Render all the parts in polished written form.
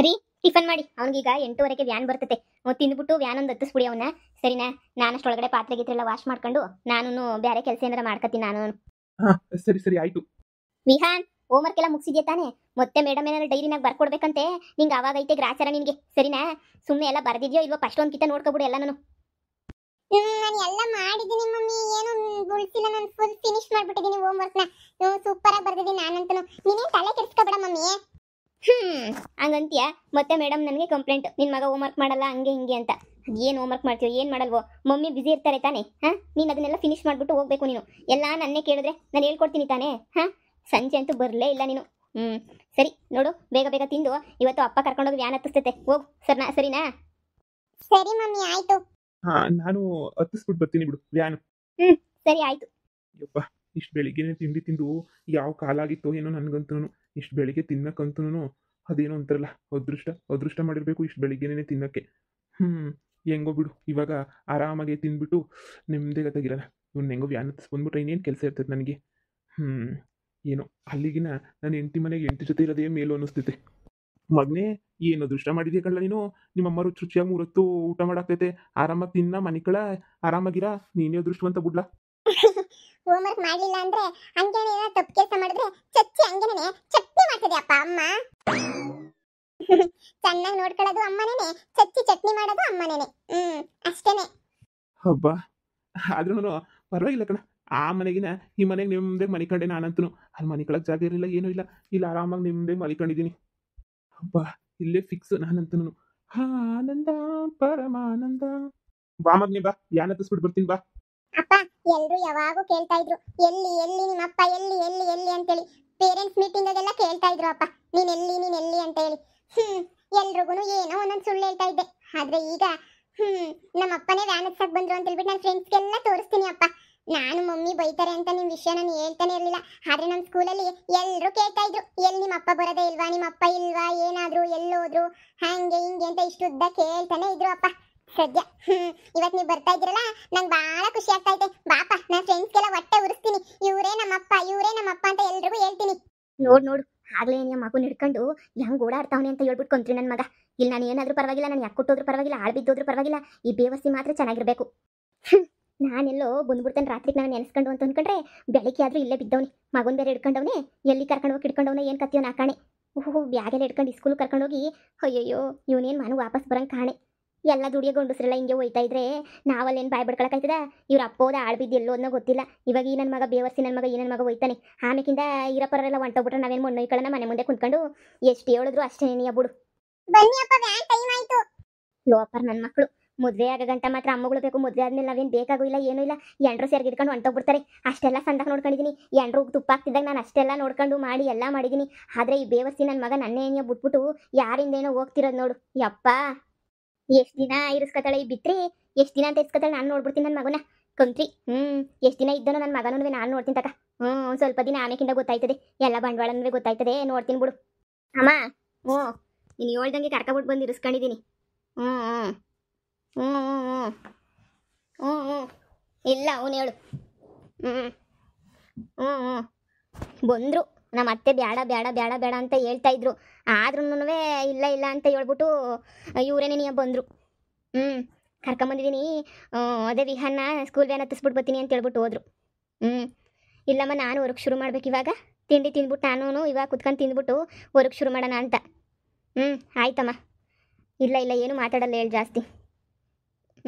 ರೀ, ಟಿಫನ್ ಮಾಡಿ. ಅವ್ನಿಗೀಗ 8:30ಕ್ಕೆ ವ್ಯಾನ್ ಬರ್ತತೆ. ತಿಂದ್ಬಿಟ್ಟು ವ್ಯಾನ್ ಒಂದು ಹತ್ತಿಸ್ಬಿಡಿ ಅವನ್ನ. ಸರಿನಾ? ನಾನಷ್ಟೊಳಗಡೆ ಪಾತ್ರೆ ಗೀತ್ರೆಲ್ಲ ವಾಶ್ ಮಾಡ್ಕೊಂಡು ನಾನು ಬೇರೆ ಕೆಲಸ ಏನಾರ ಮಾಡ್ಕತ್ತೀನಿ ನಾನು. ಹಾ, ಸರಿ ಸರಿ ಆಯ್ತು. ವಿಹಾನ್, ಹೋಮ್ವರ್ಕ್ ಎಲ್ಲ ಮುಗಿಸಿದ್ಯಾ ತಾನೆ? ಮತ್ತೆ ಮೇಡಮ್ ಏನಾದ್ರು ಡೈರಿನಾಗ ಬರ್ಕೊಡ್ಬೇಕಂತೆ. ನಿಂಗೆ ಅವಾಗೈತೆ ಗ್ರಾಚಾರ ನಿನ್ಗೆ. ಸರಿನಾ? ಸುಮ್ಮನೆ ಎಲ್ಲ ಬರ್ದಿದ್ಯೋ ಇಲ್ವೋ ಫಸ್ಟ್ ಒಂದು ಕಿತ ನೋಡ್ಕೊಬಿಡು ಎಲ್ಲ ನಾನು. ನಾನು ಎಲ್ಲ ಮಾಡಿದ್ದೀನಿ ಮಮ್ಮಿ, ಏನು ಉಳಿಸಿಲ್ಲ. ನಾನು ಫುಲ್ ಫಿನಿಶ್ ಮಾಡ್ಬಿಟ್ಟಿದ್ದೀನಿ ಹೋಮ್ವರ್ಕ್ನ. ಸೂಪರ್ ಆಗಿ ಬರ್ದಿದ್ದೀನಿ ನಾನಂತೂ. ನೀನೇನು ತಲೆ ಕೆಡಿಸ್ಕೋಬೇಡ ಮಮ್ಮಿ. ಹಂಗಂತೀಯ? ಮತ್ತೆ ಮೇಡಮ್ ನನಗೆ ಕಂಪ್ಲೇಂಟ್, ನಿನ್ ಮಗ ಹೋಮ್ವರ್ಕ್ ಮಾಡಲ್ಲ ಹಂಗೆ ಹಿಂಗೆ ಅಂತ. ಏನು ಹೋಮ್ವರ್ಕ್ ಮಾಡ್ತೀವೋ ಏನು ಮಾಡಲ್ವೋ, ಮಮ್ಮಿ ಬಿಸಿ ಇರ್ತಾರೆ ತಾನೆ. ನೀನು ಅದನ್ನೆಲ್ಲ ಫಿನಿಶ್ ಮಾಡ್ಬಿಟ್ಟು ಹೋಗ್ಬೇಕು ನೀನು. ಎಲ್ಲ ನನ್ನೇ ಕೇಳಿದ್ರೆ ನಾನು ಹೇಳ್ಕೊಡ್ತೀನಿ ತಾನೆ. ಸಂಜೆ ಅಂತೂ ಬರಲೇ ಇಲ್ಲ ನೀನು. ಸರಿ ನೋಡು, ಬೇಗ ಬೇಗ ತಿಂದು ಇವತ್ತು ಅಪ್ಪ ಕರ್ಕೊಂಡೋಗಿ ವ್ಯಾನ್ ಹತ್ತಿಸ್ತೈತೆ. ಹೋಗು. ಸರಿನಾ? ಸರಿ ಮಮ್ಮಿ, ಆಯ್ತು. ಹಾ, ನಾನು ಹತ್ತಿಸ್ಬಿಟ್ಟು ಬರ್ತೀನಿ ಬಿಡು ವ್ಯಾನ್. ಸರಿ ಆಯ್ತು. ಯಪ್ಪ, ಇಷ್ಟು ಬೆಳಿಗ್ಗೆನೆ ತಿಂಡಿ ತಿಂದು ಯಾವ ಕಾಲ ಆಗಿತ್ತೋ ಏನೋ ನನಗಂತೂ. ಇಷ್ಟು ಬೆಳಿಗ್ಗೆ ತಿನ್ನಕ್ಕಂತೂ ಅದೇನೋ ಅಂತಾರಲ್ಲ, ಅದೃಷ್ಟ ಮಾಡಿರ್ಬೇಕು ಇಷ್ಟು ಬೆಳಿಗ್ಗೆನೆ ತಿನ್ನಕ್ಕೆ. ಹೆಂಗೋ ಬಿಡು, ಇವಾಗ ಆರಾಮಾಗಿ ತಿಂದ್ಬಿಟ್ಟು ನೆಮ್ಮದಿಗತ್ತಾಗಿರಲ್ಲ. ಇವ್ನು ಹೆಂಗೋ ವ್ಯಾನ್ ಹತ್ತಿಸ್ ಬಂದ್ಬಿಟ್ರೆ ಇನ್ನೇನು ಕೆಲಸ ಇರ್ತದೆ ನನಗೆ. ಏನೋ ಅಲ್ಲಿಗಿನ ನನ್ನ ಹೆಂಡತಿ ಮನೆಗೆ ಹೆಂಡತಿ ಜೊತೆ ಇರೋದೇ ಮೇಲು ಅನ್ನಿಸ್ತೈತೆ. ಮಗನೇ, ಏನು ಅದೃಷ್ಟ ಮಾಡಿದೆಯಾ ಕಳ್ಳ ನೀನು. ನಿಮ್ಮಮ್ಮ ರುಚಿಯಾಗಿ 3 ಹೊತ್ತು ಊಟ ಮಾಡಾಕ್ತೈತೆ. ಆರಾಮಾಗಿ ತಿನ್ನ ಮನೆ ಕಳ, ಆರಾಮಾಗಿರ. ನೀನೇ ಅದೃಷ್ಟವಂತ ಬಿಡ್ಲಾ. ಹೋಮ್ವರ್ಕ್ ಮಾಡಲಿಲ್ಲ ಅಂದ್ರೆ ಹಂಗೇನೆ ತಪ್ಪು ಕೆಲಸ ಮಾಡಿದ್ರೆ ಚಚ್ಚಿ ಹಂಗೇನೆ ಚಟ್ನಿ ಮಾಡ್ತದೆ ಅಪ್ಪ ಅಮ್ಮ. ಚೆನ್ನಾಗಿ ನೋಡ್ಕೊಳ್ಳೋದು ಅಮ್ಮನೇನೆ, ಚಚ್ಚಿ ಚಟ್ನಿ ಮಾಡೋದು ಅಮ್ಮನೇನೆ. ಅಷ್ಟೇನೆ. ಹಬ್ಬ, ಆದ್ರೂ ಪರವಾಗಿಲ್ಲ ಕಣ. ಆ ಮನೆಗಿನ ಈ ಮನೆಗೆ ನಿಮ್ಮದೇ ಮನೆ ಕಂಡೆ ನಾನಂತೂ. ಅಲ್ಲಿ ಮನೆ ಕಳಕ್ಕೆ ಜಾಗ ಇರಲಿಲ್ಲ, ಏನೂ ಇಲ್ಲ. ಇಲ್ಲಿ ಆರಾಮಾಗಿ ನಿಮ್ಮದೇ ಮಲಿಕೊಂಡಿದ್ದೀನಿ. ಹಬ್ಬ, ಇಲ್ಲೇ ಫಿಕ್ಸ್ ನಾನಂತೂ. ಆನಂದ ಪರಮಾನಂದ. ಬಾ ಮಗ್ನಿ, ಬಾ ಯಾನ್ ಹತ್ತಿಸ್ಬಿಟ್ಟು ಬರ್ತೀನಿ ಬಾ. ಅಪ್ಪ, ಎಲ್ರು ಯಾವಾಗೂ ಕೇಳ್ತಾ ಇದ್ರು, ಎಲ್ಲಿ ಎಲ್ಲಿ ನಿಮ್ಮ ಅಪ್ಪ, ಎಲ್ಲಿ ಎಲ್ಲಿ ಎಲ್ಲಿ ಅಂತೇಳಿ. ಪೇರೆಂಟ್ಸ್ ಮೀಟಿಂಗ್ ಆಗೆಲ್ಲ ಕೇಳ್ತಾ ಇದ್ರು, ಅಪ್ಪ ನೀನ್ ಎಲ್ಲಿ ಅಂತ ಹೇಳಿ. ಎಲ್ರಿಗೂ ಏನೋ ಒಂದೊಂದು ಸುಳ್ಳು ಹೇಳ್ತಾ ಇದ್ದೆ. ಆದ್ರೆ ಈಗ ನಮ್ಮ ಅಪ್ಪನೇ ವ್ಯಾನ್ ಹತ್ಸಕ್ ಬಂದ್ರು ಅಂತ ಹೇಳ್ಬಿಟ್ಟು ನನ್ನ ಫ್ರೆಂಡ್ಸ್ಗೆಲ್ಲ ತೋರಿಸ್ತೀನಿ ಅಪ್ಪ. ನಾನು ಮಮ್ಮಿ ಬೈತಾರೆ ಅಂತ ನಿಮ್ ವಿಷಯ ನಾನು ಹೇಳ್ತಾನೆ ಇರ್ಲಿಲ್ಲ. ಆದ್ರೆ ನಮ್ಮ ಸ್ಕೂಲಲ್ಲಿ ಎಲ್ಲರೂ ಕೇಳ್ತಾ ಇದ್ರು, ಎಲ್ಲಿ ನಿಮ್ಮ ಅಪ್ಪ ಬರೋದೇ ಇಲ್ವಾ, ನಿಮ್ಮ ಅಪ್ಪ ಇಲ್ವಾ, ಏನಾದ್ರು ಎಲ್ಲೋದ್ರು, ಹಂಗೆ ಹಿಂಗೆ ಅಂತ ಇಷ್ಟು ಉದ್ದ ಕೇಳ್ತಾನೆ ಇದ್ರು ಅಪ್ಪ. ಸದ್ಯ ಇವತ್ ನೀವು ಬರ್ತಾ ಇದ್ದೀರಲ್ಲ, ನಂಗೆ ಬಹಳ ಖುಷಿ ಆಗ್ತಾ ಇದೆ. ಬಾಪ, ನನ್ನ ಫ್ರೆಂಡ್ಸ್ಗೆಲ್ಲ ಹೊಟ್ಟೆ ಉರಿಸ್ತೀನಿ, ಇವರೇ ನಮ್ಮಪ್ಪ ಅಂತ ಎಲ್ರಿಗೂ ಹೇಳ್ತೀನಿ. ನೋಡು ಆಗ್ಲೇ ನಿಮ್ಮ ಮಗು ಹಿಡ್ಕೊಂಡು ಹೆಂಗ್ ಓಡಾಡ್ತಾವನೆ ಅಂತ ಹೇಳ್ಬಿಟ್ಟು ಕೊಂತ್ರಿ ನನ್ನ ಮಗ. ಇಲ್ಲಿ ನಾನು ಏನಾದ್ರೂ ಪರವಾಗಿಲ್ಲ, ನಾನು ಯಾಕೆ ಕೊಟ್ಟೋದ್ರೂ ಪರವಾಗಿಲ್ಲ, ಆಳ್ಬಿದ್ದೋದ್ರೂ ಪರವಾಗಿಲ್ಲ, ಈ ಬೇವಸ್ತಿ ಮಾತ್ರ ಚೆನ್ನಾಗಿರ್ಬೇಕು. ನಾನೆಲ್ಲೋ ಬಂದ್ಬಿಡ್ತೇನೆ ರಾತ್ರಿಗೆ ನಾನು ನೆನೆಸ್ಕೊಂಡು ಅಂತ ಅನ್ಕೊಂಡ್ರೆ ಬೆಳಗ್ಗೆ ಆದ್ರೂ ಇಲ್ಲೇ ಬಿದ್ದವನಿ. ಮಗನ್ ಬೇರೆ ಹಿಡ್ಕೊಂಡವನೆ, ಎಲ್ಲಿ ಕರ್ಕೊಂಡು ಹೋಗಿ ಹಿಡ್ಕೊಂಡವನೆ ಏನು ಕತ್ತಿಯೋ ನಾ ಕಾಣೆ. ಓಹೋ, ಬ್ಯಾಗೆಲ್ಲ ಹಿಡ್ಕೊಂಡು ಸ್ಕೂಲ್ ಕರ್ಕೊಂಡೋಗಿ, ಅಯ್ಯಯ್ಯೋ ಇವನೇನು ಮನು ವಾಪಸ್ ಬರಂಗೆ ಕಾಣೆ. ಎಲ್ಲ ದುಡಿಯೋ ಗಂಡಸ್ರೆಲ್ಲ ಹಿಂಗೆ ಹೋಯ್ತಾ ಇದ್ರೆ ನಾವಲ್ಲೇನು ಬಾಯ್ ಬಿಡ್ಕೊಳಕಾಯ್ತದ. ಇವ್ರ ಅಪ್ಪೋದ ಆಳ್ಬಿದ್ದು ಎಲ್ಲೋ ಅನ್ನೋ ಗೊತ್ತಿಲ್ಲ. ಇವಾಗ ಈ ನನ್ನ ಮಗ ಬೇವರ್ಸಿ ನನ್ನ ಮಗ ಈ ನನ್ನ ಮಗ ಹೋಯ್ತಾನೆ. ಆಮೇಕಿಂದ ಇರಪರೆಲ್ಲ ಹೊಂಟೋಗ್ಬಿಟ್ರೆ ನಾವೇನು ಮೊನ್ನೊಯ್ಕೊಳ್ಳೋಣ ಮನೆ ಮುಂದೆ ಕುಂತ್ಕೊಂಡು ಎಷ್ಟು ಹೇಳಿದ್ರು ಅಷ್ಟೇ ನೀ ಬಿಡು. ಬನ್ನಿ ಅಪ್ಪ, ವ್ಯಾನ್ ಟೈಮ್ ಆಯ್ತು. ಲೋಪರ್ ನನ್ನ ಮಕ್ಕಳು. ಮದುವೆ ಆಗ ಗಂಟ ಮಾತ್ರ ಅಮ್ಮಗಳು ಬೇಕು, ಮದುವೆ ಆದ್ಮೇಲೆ ನಾವೇನು ಬೇಕಾಗೂ ಇಲ್ಲ, ಏನೂ ಇಲ್ಲ. ಎಂಡ್ರು ಸೇರ್ಗಿಡ್ಕೊಂಡು ಹೊಂಟೋಗ್ಬಿಡ್ತಾರೆ. ಅಷ್ಟೆಲ್ಲ ಸಂದಾಗ ನೋಡ್ಕೊಂಡಿದ್ದೀನಿ. ಎಂಡ್ರು ತುಪ್ಪ ಹಾಕ್ತಿದ್ದಾಗ ನಾನು ಅಷ್ಟೆಲ್ಲ ನೋಡ್ಕೊಂಡು ಮಾಡಿ ಎಲ್ಲ ಮಾಡಿದ್ದೀನಿ. ಆದರೆ ಈ ಬೇವರ್ಸಿ ನನ್ನ ಮಗ ನನ್ನೇ ಬಿಟ್ಬಿಟ್ಟು ಯಾರಿಂದೇನೋ ಹೋಗ್ತಿರೋದು ನೋಡು. ಯಪ್ಪ, ಎಷ್ಟು ದಿನ ಇರಿಸ್ಕೊತಾಳೆ ಈ ಬಿತ್ರಿ, ಎಷ್ಟು ದಿನ ಅಂತ ಇಸ್ಕೊತಾಳೆ. ನಾನು ನೋಡ್ಬಿಡ್ತೀನಿ ನನ್ನ ಮಗನ ಕಂತ್ರಿ. ಎಷ್ಟು ದಿನ ಇದ್ದನೋ ನನ್ನ ಮಗನೂ ನಾನು ನೋಡ್ತೀನಿ ತಕ. ಒಂದು ಸ್ವಲ್ಪ ದಿನ ಆಮೇಕಿಂದ ಗೊತ್ತಾಯ್ತದೆ, ಎಲ್ಲ ಬಂಡವಾಳನೂ ಗೊತ್ತಾಯ್ತದೆ. ನೋಡ್ತೀನಿ ಬಿಡು ಅಮ್ಮ. ನೀನು ಹೇಳ್ದಂಗೆ ಕರ್ಕೊಬಿಟ್ಟು ಬಂದು ಇರಿಸ್ಕೊಂಡಿದ್ದೀನಿ. ಇಲ್ಲ ಅವನು ಹೇಳು. ಬಂದರು ನಮ್ಮ ಅತ್ತೆ ಬೇಡ ಬೇಡ ಬೇಡ ಬೇಡ ಅಂತ ಹೇಳ್ತಾ ಇದ್ರು. ಆದ್ರೂ ಇಲ್ಲ ಇಲ್ಲ ಅಂತ ಹೇಳ್ಬಿಟ್ಟು ಇವರೇನೇ ನೀ ಬಂದರು. ಕರ್ಕೊಂಬಂದಿದ್ದೀನಿ. ಅದೇ ವಿಹಾನ್ನ ಸ್ಕೂಲ್ ವ್ಯಾನ್ ಹತ್ತಿಸ್ಬಿಟ್ಟು ಬರ್ತೀನಿ ಅಂತ ಹೇಳ್ಬಿಟ್ಟು ಹೋದ್ರು. ಇಲ್ಲಮ್ಮ, ನಾನು ವರ್ಕ್ ಶುರು ಮಾಡ್ಬೇಕು ಇವಾಗ. ತಿಂಡಿ ತಿಂದ್ಬಿಟ್ಟು ನಾನು ಇವಾಗ ಕುತ್ಕೊಂಡು ತಿಂದ್ಬಿಟ್ಟು ವರ್ಕ್ ಶುರು ಮಾಡೋಣ ಅಂತ. ಆಯ್ತಮ್ಮ. ಇಲ್ಲ ಇಲ್ಲ ಏನು ಮಾತಾಡಲ್ಲ ಹೇಳಿ ಜಾಸ್ತಿ.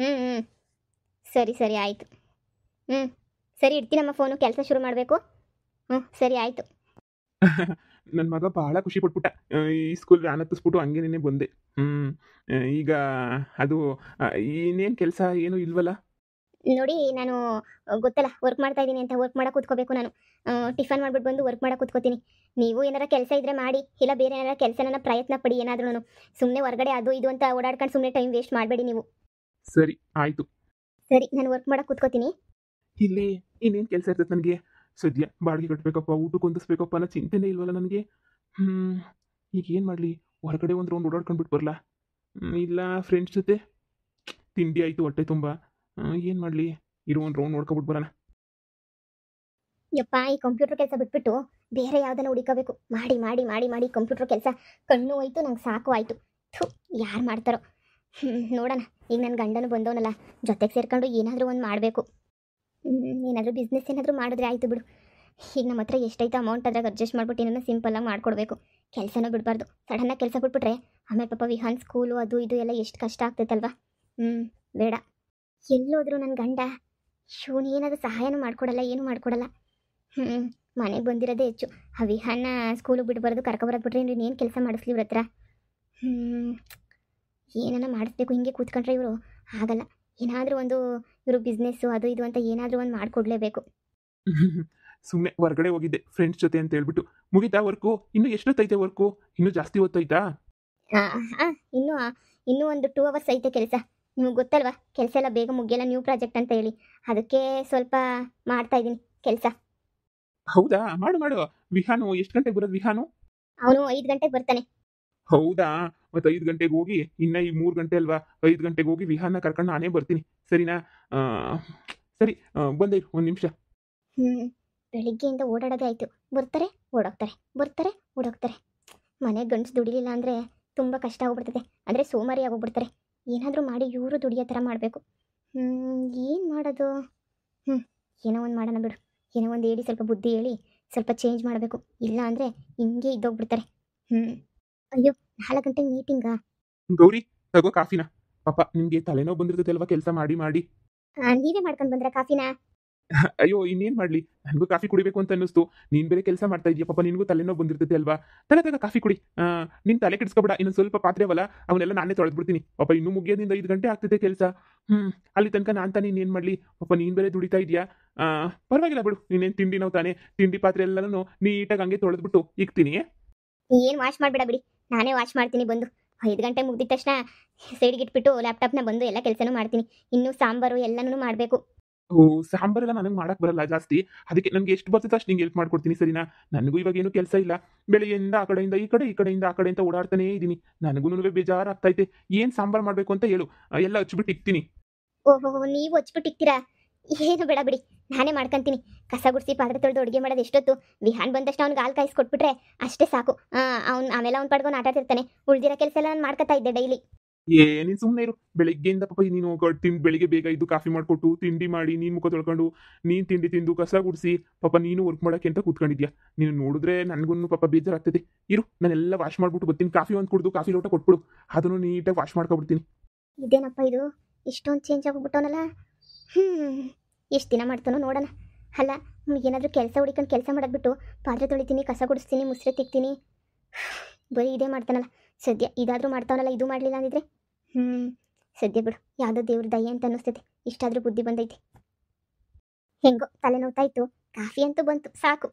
ಸರಿ ಸರಿ ಆಯಿತು. ಸರಿ ಇಡ್ತೀನಮ್ಮ ಫೋನು, ಕೆಲಸ ಶುರು ಮಾಡಬೇಕು. ಸರಿ ಆಯಿತು. ನನ್ನ ಮಗ ಭಾಳ ಖುಷಿ ಪಟ್ಬಿಟ್ಟ. ಈ ಸ್ಕೂಲ್ ವ್ಯಾನ್ ಹತ್ತಿಸ್ಬಿಟ್ಟು ಹಂಗೆ ನೆನೆ ಬಂದೆ. ಈಗ ಅದು ಇನ್ನೇನು ಕೆಲಸ ಏನೂ ಇಲ್ವಲ್ಲ. ನೋಡಿ, ನಾನು ಗೊತ್ತಲ್ಲ ವರ್ಕ್ ಮಾಡ್ತಾ ಇದ್ದೀನಿ ಅಂತ, ವರ್ಕ್ ಮಾಡಕ್ಕೆ ಕೂತ್ಕೋಬೇಕು ನಾನು. ಟಿಫನ್ ಮಾಡ್ಬಿಟ್ಟು ಬಂದು ವರ್ಕ್ ಮಾಡಕ್ಕೆ ಕೂತ್ಕೋತೀನಿ. ನೀವು ಏನಾರ ಕೆಲಸ ಇದ್ದರೆ ಮಾಡಿ, ಇಲ್ಲ ಬೇರೆ ಏನಾರ ಕೆಲಸನ ಪ್ರಯತ್ನ ಪಡಿ. ಏನಾದ್ರೂ ಸುಮ್ಮನೆ ಹೊರಗಡೆ ಅದು ಇದು ಅಂತ ಓಡಾಡ್ಕೊಂಡು ಸುಮ್ಮನೆ ಟೈಮ್ ವೇಸ್ಟ್ ಮಾಡಬೇಡಿ ನೀವು. ಸರಿ ಆಯಿತು. ಸರಿ, ನಾನು ವರ್ಕ್ ಮಾಡಕ್ಕೆ ಕೂತ್ಕೋತೀನಿ. ಇಲ್ಲಿ ಇನ್ನೇನು ಕೆಲಸ ಇರ್ತದೆ ನನಗೆ. ಸದ್ಯ ಬಾಡಿಗೆ ಕಟ್ಟಬೇಕಪ್ಪ, ಊಟಕ್ಕೆ ಹೊಂದಿಸ್ಬೇಕಪ್ಪ ಅನ್ನೋ ಚಿಂತೆನೇ ಇಲ್ವಲ್ಲ ನನಗೆ. ಈಗ ಏನು ಮಾಡಲಿ, ಹೊರಗಡೆ ಒಂದು ರೌಂಡ್ ಓಡಾಡ್ಕೊಂಡ್ಬಿಟ್ಟು ಬರಲ್ಲ, ಇಲ್ಲ ಫ್ರೆಂಡ್ಸ್ ಜೊತೆ ತಿಂಡಿ ಆಯಿತು ಹೊಟ್ಟೆ ತುಂಬ. ಏನು ಮಾಡಲಿ, ಇರೋ ಒಂದು ರೌಂಡ್ ನೋಡ್ಕೊಬಿಟ್ಟು ಬರೋಣ. ಯಪ್ಪ, ಈ ಕಂಪ್ಯೂಟರ್ ಕೆಲಸ ಬಿಟ್ಬಿಟ್ಟು ಬೇರೆ ಯಾವ್ದನ್ನ ಹುಡುಕಬೇಕು. ಮಾಡಿ ಮಾಡಿ ಮಾಡಿ ಮಾಡಿ ಕಂಪ್ಯೂಟರ್ ಕೆಲಸ ಕಣ್ಣು ಹೋಯ್ತು, ನಂಗೆ ಸಾಕು ಆಯಿತು. ಥು, ಯಾರು ಮಾಡ್ತಾರೋ. ನೋಡೋಣ. ಈಗ ನನ್ನ ಗಂಡನು ಬಂದವನಲ್ಲ, ಜೊತೆಗೆ ಸೇರ್ಕೊಂಡು ಏನಾದರೂ ಒಂದು ಮಾಡಬೇಕು. ಏನಾದರೂ ಬಿಸ್ನೆಸ್ ಏನಾದರೂ ಮಾಡಿದ್ರೆ ಆಯಿತು ಬಿಡು. ಈಗ ನಮ್ಮ ಹತ್ರ ಎಷ್ಟೈತೆ ಅಮೌಂಟ್ ಅದ್ರಾಗ ಅಡ್ಜಸ್ಟ್ ಮಾಡ್ಬಿಟ್ಟು ಏನೋ ಸಿಂಪಲ್ಲಾಗಿ ಮಾಡ್ಕೊಡ್ಬೇಕು. ಕೆಲಸನೂ ಬಿಡಬಾರ್ದು. ಸಡನ್ನಾಗಿ ಕೆಲಸ ಬಿಟ್ಬಿಟ್ರೆ ಆಮೇಲೆ ಪಾಪ ವಿಹಾನ್ ಸ್ಕೂಲು ಅದು ಇದು ಎಲ್ಲ ಎಷ್ಟು ಕಷ್ಟ ಆಗ್ತೈತಲ್ವಾ. ಬೇಡ. ಎಲ್ಲೋದ್ರು ನನ್ನ ಗಂಡ ಶೂನ್ ಏನಾದರೂ ಸಹಾಯನೂ ಮಾಡ್ಕೊಡಲ್ಲ, ಏನೂ ಮಾಡ್ಕೊಡಲ್ಲ. ಮನೆಗೆ ಬಂದಿರೋದೇ ಹೆಚ್ಚು. ಆ ವಿಹಾನ್ನ ಸ್ಕೂಲಿಗೆ ಬಿಡಬಾರ್ದು, ಕರ್ಕೊಬರೋದು ಬಿಟ್ರೆ ಇನ್ನೇನು ಕೆಲಸ ಮಾಡಿಸ್ಲಿ ಇವ್ರ ಹತ್ರ. ಏನನ್ನ ಮಾಡಿಸ್ಬೇಕು. ಹಿಂಗೆ ಕೂತ್ಕೊಂಡ್ರೆ ಇವರು ಆಗಲ್ಲ. ಏನಾದರೂ ಒಂದು ಇವರು ಬಿಸ್ನೆಸ್ಸು ಅದು ಇದು ಅಂತ ಏನಾದರೂ ಒಂದು ಮಾಡಿಕೊಡ್ಲೇಬೇಕು. ಸುಮ್ಮನೆ ಹೊರಗಡೆ ಹೋಗಿದ್ದೆ ಫ್ರೆಂಡ್ಸ್ ಜೊತೆ ಅಂತ ಹೇಳ್ಬಿಟ್ಟು. ಮುಗಿತಾ ವರ್ಕು? ಇನ್ನೂ ಎಷ್ಟೊತ್ತೈತೆ ವರ್ಕು? ಇನ್ನೂ ಜಾಸ್ತಿ ಹೊತ್ತೈತಾ? ಇನ್ನೂ ಒಂದು 2 ಅವರ್ಸ್ ಐತೆ ಕೆಲಸ. ನಿಮಗೆ ಗೊತ್ತಲ್ವಾ, ಕೆಲಸ ಎಲ್ಲ ಬೇಗ ಮುಗಿಯಲ್ಲ, ನ್ಯೂ ಪ್ರಾಜೆಕ್ಟ್ ಅಂತ ಹೇಳಿ. ಅದಕ್ಕೆ ಸ್ವಲ್ಪ ಮಾಡ್ತಾ ಇದ್ದೀನಿ ಕೆಲಸ. ಹೌದಾ? ಮಾಡು ಮಾಡು. ವಿಹಾನು ಎಷ್ಟು ಗಂಟೆಗೆ ಬರೋದು? ವಿಹಾನು ಅವನು 5 ಗಂಟೆಗೆ ಬರ್ತಾನೆ. ಹೌದಾ? ಮತ್ತೆ 5 ಗಂಟೆಗೆ ಹೋಗಿ, ಇನ್ನ ಈಗ 3 ಗಂಟೆ ಅಲ್ವಾ? 5 ಗಂಟೆಗೆ ಹೋಗಿ ವಿಹಾನ ಕರ್ಕೊಂಡು ನಾನೇ ಬರ್ತೀನಿ, ಸರಿನಾ? ಸರಿ, ಬಂದೆ ಒಂದು ನಿಮಿಷ. ಬೆಳಿಗ್ಗೆಯಿಂದ ಓಡಾಡೋದೇ ಆಯಿತು. ಬರ್ತಾರೆ ಓಡೋಗ್ತಾರೆ, ಬರ್ತಾರೆ ಓಡೋಗ್ತಾರೆ. ಮನೆ ಗಂಡಸು ದುಡಿಲಿಲ್ಲ ಅಂದರೆ ತುಂಬ ಕಷ್ಟ ಆಗ್ಬಿಡ್ತದೆ. ಅಂದರೆ ಸೋಮಾರಿ ಆಗೋಗ್ಬಿಡ್ತಾರೆ. ಏನಾದರೂ ಮಾಡಿ ಇವರು ದುಡಿಯೋ ಥರ ಮಾಡಬೇಕು. ಏನು ಮಾಡೋದು? ಏನೋ ಒಂದು ಮಾಡೋಣ ಬಿಡು. ಏನೋ ಒಂದು ಹೇಳಿ, ಸ್ವಲ್ಪ ಬುದ್ಧಿ ಹೇಳಿ ಸ್ವಲ್ಪ ಚೇಂಜ್ ಮಾಡಬೇಕು. ಇಲ್ಲ ಅಂದರೆ ಹಿಂಗೆ ಇದ್ದೋಗ್ಬಿಡ್ತಾರೆ. ಅಯ್ಯೋ, 4 ಗಂಟೆಗೆ ಮೀಟಿಂಗಾ? ಗೌರಿ, ತಗೋ ಕಾಫಿನ. ಪಾಪ ನಿಮ್ಗೆ ತಲೆನೋವು ಬಂದಿರ್ತದೆ ಅಲ್ವಾ ಕೆಲಸ ಮಾಡಿ ಮಾಡಿ. ನೀವೇ ಮಾಡ್ಕೊಂಡು ಬಂದ್ರ ಕಾಫಿನ? ಅಯ್ಯೋ, ಇನ್ನೇನು ಮಾಡಲಿ, ನನಗೂ ಕಾಫಿ ಕುಡಿಬೇಕು ಅಂತ ಅನ್ನಿಸ್ತು. ನೀನು ಬೇರೆ ಕೆಲಸ ಮಾಡ್ತಾ ಇದೀಯ, ಪಾಪ ನಿನಗೂ ತಲೆನೋವು ಬಂದಿರ್ತದೆ ಅಲ್ವಾ. ತಗ ಕಾಫಿ ಕುಡಿ. ನಿನ್ನ ತಲೆ ಕೆಡಿಸ್ಕೊಬೇಡ. ಇನ್ನೊಂದು ಸ್ವಲ್ಪ ಪಾತ್ರೆ ಅವಲ್ಲ, ಅವನ್ನೆಲ್ಲ ನಾನೇ ತೊಳೆದ್ಬಿಡ್ತೀನಿ. ಪಾಪ ಇನ್ನೂ ಮುಗಿಯೋದ್ರಿಂದ 5 ಗಂಟೆ ಆಗ್ತದೆ ಕೆಲಸ. ಅಲ್ಲಿ ತನಕ ನಾನು ತಾನೇ ಇನ್ನೇನು ಮಾಡಲಿ. ಪಾಪ ನೀನು ಬೇರೆ ದುಡಿತಾ ಇದೆಯಾ. ಪರವಾಗಿಲ್ಲ ಬಿಡು. ನೀನೇನು ತಿಂಡಿ ನಾವು ತಾನೇ, ತಿಂಡಿ ಪಾತ್ರೆ ಎಲ್ಲನೂ ನೀಟಾಗಿ ಹಂಗೆ ತೊಳೆದ್ಬಿಟ್ಟು ಇಕ್ತೀನಿ. ಏನು ವಾಶ್ ಮಾಡಬೇಡ ಬಿಡಿ, ನಾನೇ ವಾಶ್ ಮಾಡ್ತೀನಿ ಬಂದು. 5 ಗಂಟೆ ಮುಗಿದ ತಕ್ಷಣ ಸೈಡ್ಗೆ ಇಟ್ಬಿಟ್ಟು ಲ್ಯಾಪ್ಟಾಪ್ನ ಬಂದು ಎಲ್ಲ ಕೆಲಸನೂ ಮಾಡ್ತೀನಿ. ಇನ್ನೂ ಸಾಂಬಾರು ಎಲ್ಲನೂ ಮಾಡಬೇಕು. ಓ, ಸಾಂಬಾರೆಲ್ಲ ನನಗೆ ಮಾಡಕ್ಕೆ ಬರಲ್ಲ ಜಾಸ್ತಿ. ಅದಕ್ಕೆ ನನಗೆ ಎಷ್ಟು ಬರ್ತದೆ ಅಷ್ಟು ನಿಂಗೆ ಹೆಲ್ಪ್ ಮಾಡ್ಕೊಡ್ತೀನಿ, ಸರಿನಾ? ನನಗೂ ಇವಾಗ ಏನು ಕೆಲಸ ಇಲ್ಲ. ಬೆಳಗ್ಗೆಯಿಂದ ಆ ಕಡೆಯಿಂದ ಈ ಕಡೆ, ಈ ಕಡೆಯಿಂದ ಆ ಕಡೆ ಅಂತ ಓಡಾಡ್ತಾನೇ ಇದ್ದೀನಿ. ನನಗೂ ಬೇಜಾರಾಗ್ತೈತೆ. ಏನು ಸಾಂಬಾರು ಮಾಡಬೇಕು ಅಂತ ಹೇಳು, ಎಲ್ಲ ಹಚ್ಬಿಟ್ಟು ಇಕ್ತೀನಿ. ಓಹೋ, ನೀವು ಹಚ್ಬಿಟ್ಟು ಇಕ್ತೀರಾ? ಏನು ಬೇಡ ಬಿಡಿ, ನಾನೇ ಮಾಡ್ಕೊಂತೀನಿ. ಕಸ ಗುಡಿಸಿ ಪಾತ್ರೆ ತೊಳೆದು ಅಡುಗೆ ಮಾಡೋದು ಎಷ್ಟೊತ್ತು? ವಿಹಾನ್ ಬಂದಷ್ಟು ಅವ್ನಿಗೆ ಹಾಲು ಕಾಯಿಸಿ ಕೊಟ್ಬಿಟ್ರೆ ಅಷ್ಟೇ ಸಾಕು. ಆಮೇಲೆ ಅವ್ನು ಪಡ್ಕೊಂಡು ಆಟ ಆಡ್ತಿರ್ತಾನೆ. ಉಳ್ದಿರೋ ಕೆಲಸ ಎಲ್ಲ ನಾನು ಮಾಡ್ಕೊತಾ ಇದ್ದೆ ಡೈಲಿ. ನೀನು ಸುಮ್ಮನೆ ಇರು. ಬೆಳಿಗ್ಗೆಯಿಂದ ಪಾಪ ನೀನು ಬೆಳಿಗ್ಗೆ ಬೇಗ ಇದ್ದು ಕಾಫಿ ಮಾಡಿಕೊಟ್ಟು ತಿಂಡಿ ಮಾಡಿ ನೀನು ಮುಖ ತೊಳ್ಕೊಂಡು ನೀನು ತಿಂಡಿ ತಿಂದು ಕಸ ಗುಡಿಸಿ ಪಾಪ ನೀನು ವರ್ಕ್ ಮಾಡೋಕ್ಕೆ ಅಂತ ಕೂತ್ಕೊಂಡಿದ್ಯಾ. ನೀನು ನೋಡಿದ್ರೆ ನನಗೂ ಪಾಪ ಬೇಜಾರಾಗ್ತದೆ. ಇರು, ನಾನೆಲ್ಲ ವಾಶ್ ಮಾಡಿಬಿಟ್ಟು ಬರ್ತೀನಿ. ಕಾಫಿ ಒಂದು ಕುಡಿದು ಕಾಫಿ ಲೋಟ ಕೊಟ್ಬಿಡು, ಅದನ್ನು ನೀಟಾಗಿ ವಾಶ್ ಮಾಡ್ಕೊಬಿಡ್ತೀನಿ. ಇದೇನಪ್ಪ ಇದು, ಇಷ್ಟೊಂದು ಚೇಂಜ್ ಆಗೋಗ್ಬಿಟ್ಟವನಲ್ಲ. ಎಷ್ಟು ದಿನ ಮಾಡ್ತಾನೋ ನೋಡೋಣ. ಅಲ್ಲ, ಏನಾದರೂ ಕೆಲಸ ಹುಡಿಕೊಂಡು ಕೆಲಸ ಮಾಡೋದ್ಬಿಟ್ಟು ಪಾತ್ರೆ ತೊಳಿತೀನಿ, ಕಸ ಗುಡಿಸ್ತೀನಿ, ಮುಸ್ರೆ ತಿಕ್ತೀನಿ. ಬರೀ ಇದೇ ಮಾಡ್ತಾನಲ್ಲ. ಸದ್ಯ ಇದಾದರೂ ಮಾಡ್ತಾವನಲ್ಲ, ಇದು ಮಾಡಲಿಲ್ಲ ಅಂದಿದ್ರೆ ಸದ್ಯ ಬಿಡು. ಯಾವುದೋ ದೇವ್ರ ದಯೆ ಅಂತ ಅನ್ನಿಸ್ತೈತೆ. ಇಷ್ಟಾದರೂ ಬುದ್ಧಿ ಬಂದೈತಿ. ಹೆಂಗೋ ತಲೆನೋವ್ತಾ ಇತ್ತು, ಕಾಫಿ ಅಂತೂ ಬಂತು, ಸಾಕು.